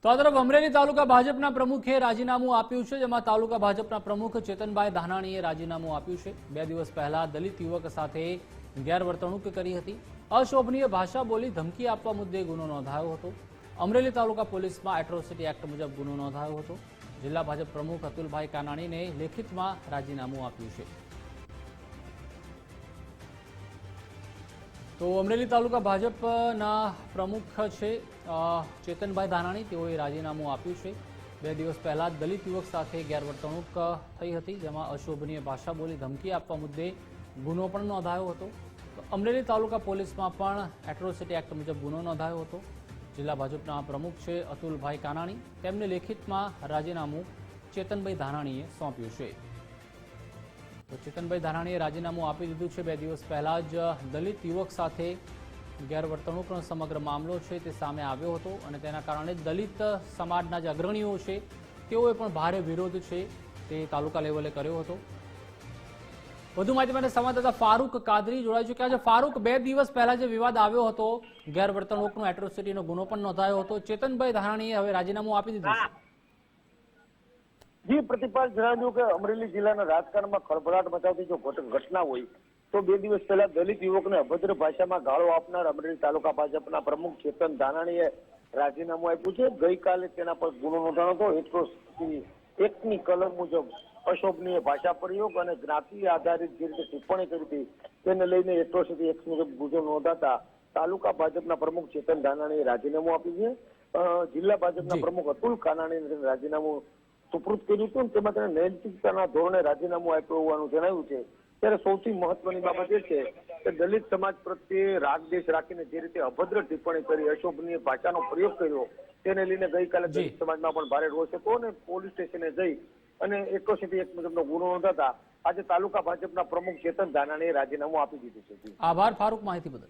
તો આ તરફ અમરેલી તાલુકા ભાજપના પ્રમુખે રાજીનામું આપ્યું છે, જેમાં તાલુકા ભાજપના પ્રમુખ ચેતનભાઈ ધાનાણીએ રાજીનામું આપ્યું છે। 2 દિવસ પહેલા દલિત યુવક સાથે ગેરવર્તણૂક કરી હતી, અશોભનીય ભાષા બોલી ધમકી આપવા મુદ્દે ગુનો નોંધાયો હતો। અમરેલી તાલુકા પોલીસમાં એટ્રોસિટી એક્ટ મુજબ ગુનો નોંધાયો હતો। જિલ્લા ભાજપ પ્રમુખ અતુલભાઈ કાનાણીને લેખિતમાં રાજીનામું આપ્યું છે। તો અમરેલી તાલુકા ભાજપના પ્રમુખ છે ચેતનભાઈ ધાનાણી, તેઓએ રાજીનામું આપ્યું છે। 2 દિવસ પહેલા દલિત યુવક સાથે ગેરવર્તણૂક થઈ હતી, જેમાં અશોભનીય ભાષા બોલી ધમકી આપવા મુદ્દે ગુનો પણ નોંધાયો હતો। તો અમરેલી તાલુકા પોલીસમાં પણ એટ્રોસિટી એક્ટ મુજબ ગુનો નોંધાયો હતો। જિલ્લા ભાજપના પ્રમુખ છે અતુલભાઈ કાનાણી, તેમને લેખિતમાં રાજીનામું ચેતનભાઈ ધાનાણીએ સોંપ્યું છે। તો ચેતનભાઈ ધાનાણીએ રાજીનામું આપી દીધું છે। 2 દિવસ પહેલા જ દલિત યુવક સાથે ગેરવર્તણૂકનો સમગ્ર મામલો છે તે સામે આવ્યો હતો અને તેના કારણે દલિત સમાજના જે અગ્રણીઓ છે તેઓએ પણ ભારે વિરોધ છે તે તાલુકા લેવલે કર્યો હતો। વધુ માહિતી માટે સંવાદદાતા ફારૂક કાદરી જોડાઈ ચૂક્યા છે। ફારૂક, 2 દિવસ પહેલા જે વિવાદ આવ્યો હતો, ગેરવર્તણૂકનો એટ્રોસિટીનો ગુનો પણ નોંધાયો હતો, ચેતનભાઈ ધાનાણીએ હવે રાજીનામું આપી દીધું છે। જી પ્રતિપાલ, જણાવ્યું કે અમરેલી જિલ્લાના રાજકારણમાં ખળભળાટ મચાવતી જો ઘટના હોય તો 2 દિવસ પહેલા દલિત યુવકને અભદ્ર ભાષામાં ગાળો આપનાર અમરેલી તાલુકા ભાજપના પ્રમુખ ચેતન ધાનાણીએ રાજીનામું આપ્યું છે। ગઈકાલે તેના પર ગુનો નોંધાયો હતો। એટ્રોસિટી એક્ટની કલમ મુજબ અશોભનીય ભાષા પ્રયોગ અને જ્ઞાતિ આધારિત જે રીતે ટિપ્પણી કરી હતી તેને લઈને એટ્રોસિટી એક્ટ મુજબ ગુનો નોંધાતા તાલુકા ભાજપના પ્રમુખ ચેતન ધાનાણીએ રાજીનામું આપ્યું છે। જિલ્લા ભાજપના પ્રમુખ અતુલ કાનાણીએ રાજીનામું સુપૃત કર્યું હતું, તેમાં તેને નૈતિકતાના ધોરણે રાજીનામું આપ્યું હોવાનું જણાવ્યું છે। ત્યારે સૌથી મહત્વની બાબત એ છે કે દલિત સમાજ પ્રત્યે રાગદેશ રાખીને જે રીતે અભદ્ર ટિપ્પણી કરી, અશોભનીય ભાષાનો પ્રયોગ કર્યો, તેને લઈને ગઈકાલે દલિત સમાજમાં પણ ભારે રોષ હતો અને પોલીસ સ્ટેશને જઈ અને એટ્રોસિટી એક્ટ મુજબનો ગુનો નોંધાતા આજે તાલુકા ભાજપના પ્રમુખ ચેતન ધાનાણીએ રાજીનામું આપી દીધું છે। આભાર ફારૂક, માહિતી બદલ।